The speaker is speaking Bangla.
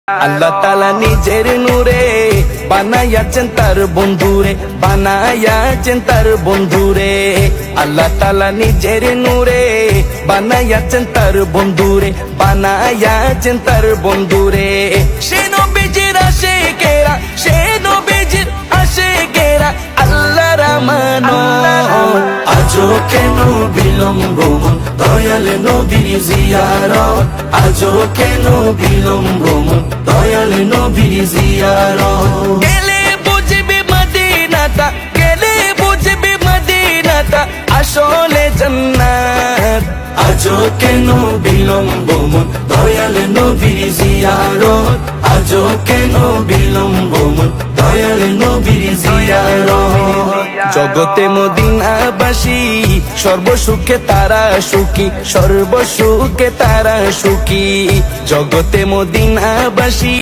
আল্লাহ তাআলা নিজের নূরে বানায়াছেন তার বন্ধুরে, বানায়াছেন তার বন্ধুরে। আল্লাহ তাআলা নিজের নূরে বানায়াছেন তার বন্ধুরে, বানায়াছেন তার বন্ধুরে। সে নবীজির আশিকেরা, সে নবীজির আশিকেরা আল্লাহর আমানত। আজও কেন বিলম্ব দয়াল নবীর জিয়ারত, আজও কেন বিলম্ব দয়াল নবীর জিয়ারত। গেলে বুঝবি মদিনাটা, গেলে বুঝবি মদিনাটা আসলে জান্নাত। আজও কেন বিলম্ব দয়াল নবীর জিয়ারত, আজও কেন বিলম্ব দয়াল নবীর জিয়ারত। জগতে মদিনাবাসী সর্বসুখে তারা সুখী, সর্বসুখে তারা সুখী। জগতে মদিনাবাসী